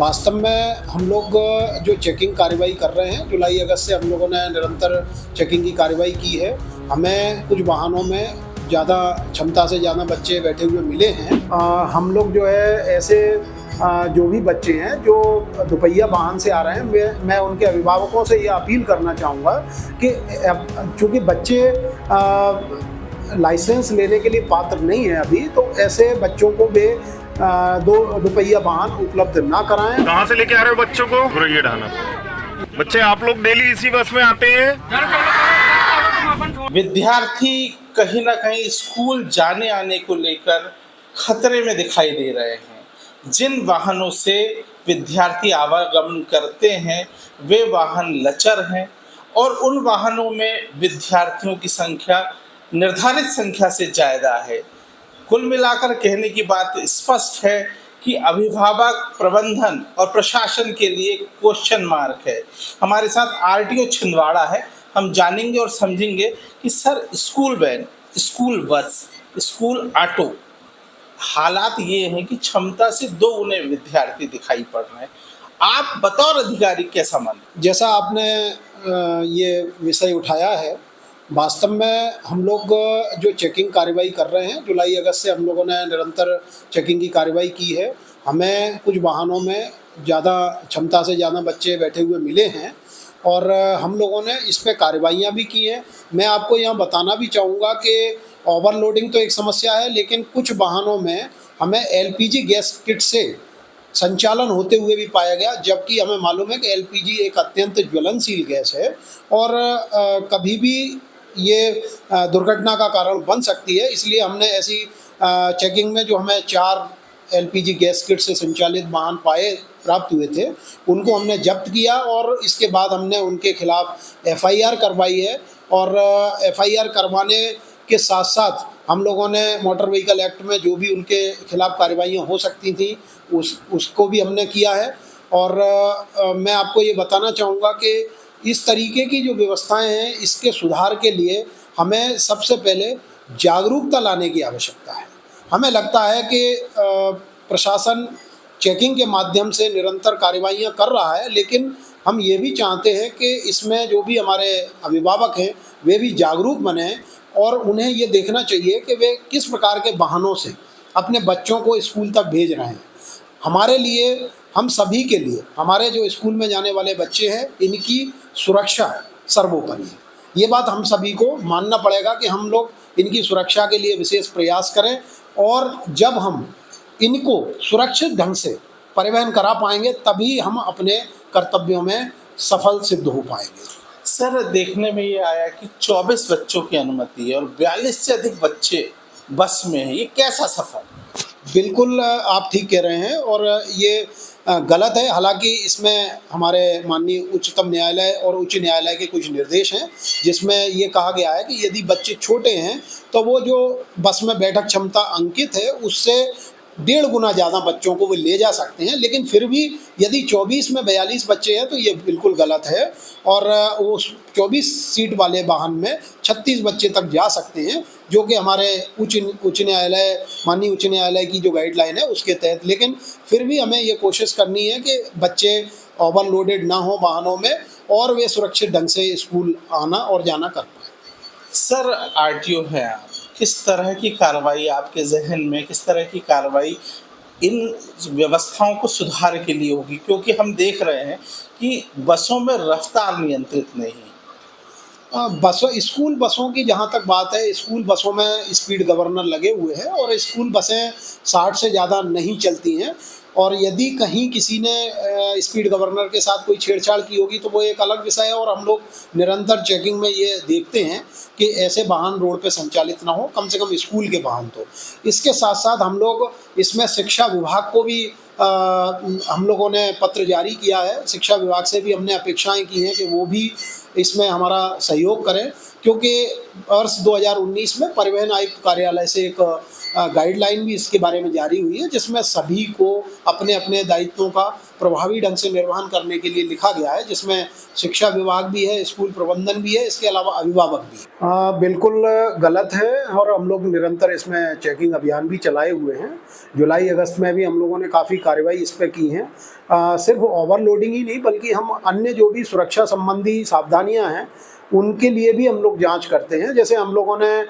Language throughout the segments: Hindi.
वास्तव में हम लोग जो चेकिंग कार्रवाई कर रहे हैं, जुलाई अगस्त से हम लोगों ने निरंतर चेकिंग की कार्रवाई की है। हमें कुछ वाहनों में ज़्यादा क्षमता से ज़्यादा बच्चे बैठे हुए मिले हैं। हम लोग जो है ऐसे जो भी बच्चे हैं जो दोपहिया वाहन से आ रहे हैं, मैं उनके अभिभावकों से ये अपील करना चाहूँगा कि चूँकि बच्चे लाइसेंस लेने के लिए पात्र नहीं है अभी, तो ऐसे बच्चों को वे दोपहिया वाहन उपलब्ध ना कराएं। कहाँ से लेके आ रहे हो बच्चों को? गुरैया ढाना। बच्चे आप लोग डेली इसी बस में आते हैं? विद्यार्थी कहीं ना कहीं स्कूल जाने आने को लेकर खतरे में दिखाई दे रहे हैं। जिन वाहनों से विद्यार्थी आवागमन करते हैं वे वाहन लचर हैं और उन वाहनों में विद्यार्थियों की संख्या निर्धारित संख्या से ज़्यादा है। कुल मिलाकर कहने की बात स्पष्ट है कि अभिभावक, प्रबंधन और प्रशासन के लिए क्वेश्चन मार्क है। हमारे साथ आरटीओ छिंदवाड़ा है। हम जानेंगे और समझेंगे कि sir, school van, school bus, school auto, हालात ये हैं कि क्षमता से दोगुने विद्यार्थी दिखाई पड़ रहे हैं। आप बतौर अधिकारी कैसा मानते? जैसा आपने ये विषय उठाया है, वास्तव में हम लोग जो चेकिंग कार्रवाई कर रहे हैं, जुलाई अगस्त से हम लोगों ने निरंतर चेकिंग की कार्रवाई की है। हमें कुछ वाहनों में ज़्यादा क्षमता से ज़्यादा बच्चे बैठे हुए मिले हैं और हम लोगों ने इस पे कार्रवाइयाँ भी की हैं। मैं आपको यहाँ बताना भी चाहूँगा कि ओवरलोडिंग तो एक समस्या है, लेकिन कुछ वाहनों में हमें एलपीजी गैस किट से संचालन होते हुए भी पाया गया, जबकि हमें मालूम है कि एलपीजी एक अत्यंत ज्वलनशील गैस है और कभी भी ये दुर्घटना का कारण बन सकती है। इसलिए हमने ऐसी चेकिंग में जो हमें 4 एलपीजी गैस किट से संचालित वाहन प्राप्त हुए थे, उनको हमने जब्त किया और इसके बाद हमने उनके खिलाफ एफआईआर करवाई है। और एफआईआर करवाने के साथ साथ हम लोगों ने मोटर व्हीकल एक्ट में जो भी उनके खिलाफ कार्रवाइयाँ हो सकती थी उसको भी हमने किया है। और मैं आपको ये बताना चाहूँगा कि इस तरीके की जो व्यवस्थाएं हैं, इसके सुधार के लिए हमें सबसे पहले जागरूकता लाने की आवश्यकता है। हमें लगता है कि प्रशासन चेकिंग के माध्यम से निरंतर कार्रवाइयाँ कर रहा है, लेकिन हम ये भी चाहते हैं कि इसमें जो भी हमारे अभिभावक हैं वे भी जागरूक बने और उन्हें ये देखना चाहिए कि वे किस प्रकार के वाहनों से अपने बच्चों को स्कूल तक भेज रहे हैं। हमारे लिए, हम सभी के लिए, हमारे जो स्कूल में जाने वाले बच्चे हैं, इनकी सुरक्षा सर्वोपरि है। ये बात हम सभी को मानना पड़ेगा कि हम लोग इनकी सुरक्षा के लिए विशेष प्रयास करें और जब हम इनको सुरक्षित ढंग से परिवहन करा पाएंगे तभी हम अपने कर्तव्यों में सफल सिद्ध हो पाएंगे। सर, देखने में ये आया कि 24 बच्चों की अनुमति है और 42 से अधिक बच्चे बस में हैं। ये कैसा सफर? बिल्कुल आप ठीक कह रहे हैं और ये गलत है। हालांकि इसमें हमारे माननीय उच्चतम न्यायालय और उच्च न्यायालय के कुछ निर्देश हैं जिसमें ये कहा गया है कि यदि बच्चे छोटे हैं तो वो जो बस में बैठक क्षमता अंकित है उससे 1.5 गुना ज़्यादा बच्चों को वो ले जा सकते हैं। लेकिन फिर भी यदि 24 में 42 बच्चे हैं तो ये बिल्कुल गलत है और वो 24 सीट वाले वाहन में 36 बच्चे तक जा सकते हैं, जो कि हमारे उच्च न्यायालय, माननीय उच्च न्यायालय की जो गाइडलाइन है उसके तहत। लेकिन फिर भी हमें ये कोशिश करनी है कि बच्चे ओवरलोडेड ना हो वाहनों में और वे सुरक्षित ढंग से स्कूल आना और जाना कर पाए। सर, आरटीओ है आप, किस तरह की कार्रवाई आपके जहन में, किस तरह की कार्रवाई इन व्यवस्थाओं को सुधार के लिए होगी? क्योंकि हम देख रहे हैं कि बसों में रफ्तार नियंत्रित नहीं है। स्कूल बसों की जहाँ तक बात है, स्कूल बसों में स्पीड गवर्नर लगे हुए हैं और स्कूल बसें 60 से ज़्यादा नहीं चलती हैं और यदि कहीं किसी ने स्पीड गवर्नर के साथ कोई छेड़छाड़ की होगी तो वो एक अलग विषय है और हम लोग निरंतर चेकिंग में ये देखते हैं कि ऐसे वाहन रोड पे संचालित ना हो, कम से कम स्कूल के वाहन। तो इसके साथ साथ हम लोग इसमें शिक्षा विभाग को भी हम लोगों ने पत्र जारी किया है। शिक्षा विभाग से भी हमने अपेक्षाएं की हैं कि वो भी इसमें हमारा सहयोग करें, क्योंकि वर्ष 2019 में परिवहन आयुक्त कार्यालय से एक गाइडलाइन भी इसके बारे में जारी हुई है, जिसमें सभी को अपने अपने दायित्वों का प्रभावी ढंग से निर्वहन करने के लिए लिखा गया है, जिसमें शिक्षा विभाग भी है, स्कूल प्रबंधन भी है, इसके अलावा अभिभावक भी है। बिल्कुल गलत है और हम लोग निरंतर इसमें चेकिंग अभियान भी चलाए हुए हैं। जुलाई अगस्त में भी हम लोगों ने काफ़ी कार्रवाई इस पर की हैं। सिर्फ ओवरलोडिंग ही नहीं, बल्कि हम अन्य जो भी सुरक्षा संबंधी सावधानियां हैं उनके लिए भी हम लोग जांच करते हैं। जैसे हम लोगों ने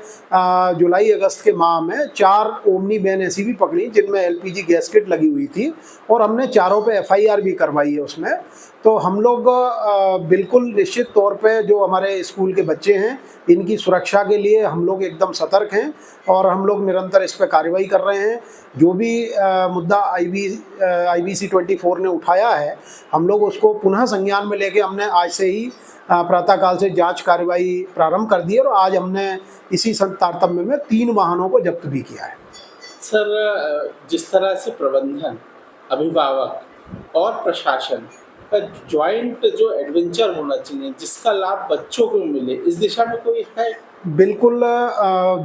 जुलाई अगस्त के माह में 4 ओमनी वैन ऐसी भी पकड़ी जिनमें एलपीजी गैस किट लगी हुई थी और हमने चारों पे एफआईआर भी करवाई है उसमें। तो हम लोग बिल्कुल निश्चित तौर पे जो हमारे स्कूल के बच्चे हैं इनकी सुरक्षा के लिए हम लोग एकदम सतर्क हैं और हम लोग निरंतर इस पर कार्रवाई कर रहे हैं। जो भी मुद्दा IBC 24 ने उठाया है, हम लोग उसको पुनः संज्ञान में लेके हमने आज से ही प्रातःकाल से जांच कार्रवाई प्रारंभ कर दी है और आज हमने इसी तारतम्य में 3 वाहनों को जब्त भी किया है। सर, जिस तरह से प्रबंधन, अभिभावक और प्रशासन का ज्वाइंट जो एडवेंचर होना चाहिए जिसका लाभ बच्चों को मिले, इस दिशा में कोई है? बिल्कुल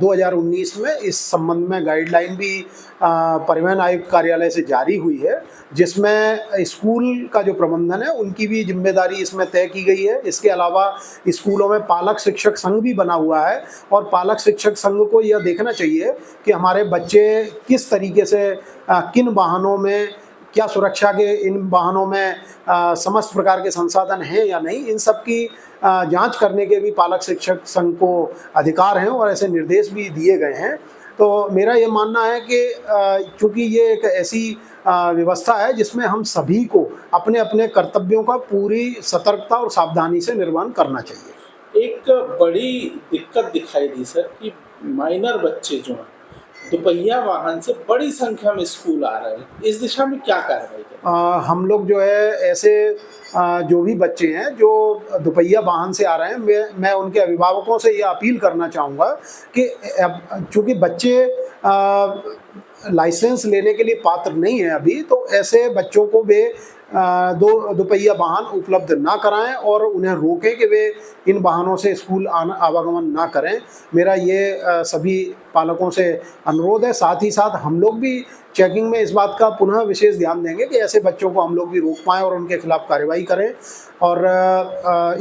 2019 में इस संबंध में गाइडलाइन भी परिवहन आयुक्त कार्यालय से जारी हुई है, जिसमें स्कूल का जो प्रबंधन है उनकी भी जिम्मेदारी इसमें तय की गई है। इसके अलावा स्कूलों में पालक शिक्षक संघ भी बना हुआ है और पालक शिक्षक संघ को यह देखना चाहिए कि हमारे बच्चे किस तरीके से किन वाहनों में, क्या सुरक्षा के इन वाहनों में समस्त प्रकार के संसाधन हैं या नहीं, इन सब की जांच करने के भी पालक शिक्षक संघ को अधिकार हैं और ऐसे निर्देश भी दिए गए हैं। तो मेरा ये मानना है कि चूँकि ये एक ऐसी व्यवस्था है जिसमें हम सभी को अपने अपने कर्तव्यों का पूरी सतर्कता और सावधानी से निर्वहन करना चाहिए। एक बड़ी दिक्कत दिखाई दी सर कि माइनर बच्चे जो हैं दुपहिया वाहन से बड़ी संख्या में स्कूल आ रहे हैं, इस दिशा में क्या कार्रवाई करें? हम लोग जो है ऐसे जो भी बच्चे हैं जो दुपहिया वाहन से आ रहे हैं, मैं उनके अभिभावकों से ये अपील करना चाहूँगा कि चूँकि बच्चे लाइसेंस लेने के लिए पात्र नहीं है अभी, तो ऐसे बच्चों को वे दुपहिया वाहन उपलब्ध ना कराएं और उन्हें रोकें कि वे इन वाहनों से स्कूल आवागमन ना करें। मेरा ये सभी पालकों से अनुरोध है। साथ ही साथ हम लोग भी चेकिंग में इस बात का पुनः विशेष ध्यान देंगे कि ऐसे बच्चों को हम लोग भी रोक पाएँ और उनके खिलाफ कार्रवाई करें। और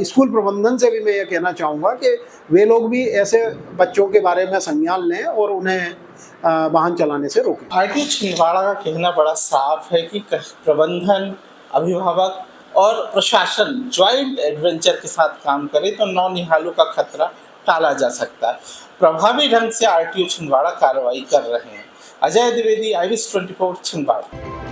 स्कूल प्रबंधन से भी मैं ये कहना चाहूँगा कि वे लोग भी ऐसे बच्चों के बारे में संज्ञान लें और उन्हें वाहन चलाने से रोकें। RTO छिंदवाड़ा का कहना बड़ा साफ है कि प्रबंधन, अभिभावक और प्रशासन ज्वाइंट एडवेंचर के साथ काम करे तो नौनिहालों का खतरा टाला जा सकता है। प्रभावी ढंग से RTO छिंदवाड़ा कार्रवाई कर रहे हैं। अजय द्विवेदी, IBC 24 छिंदवाड़ा।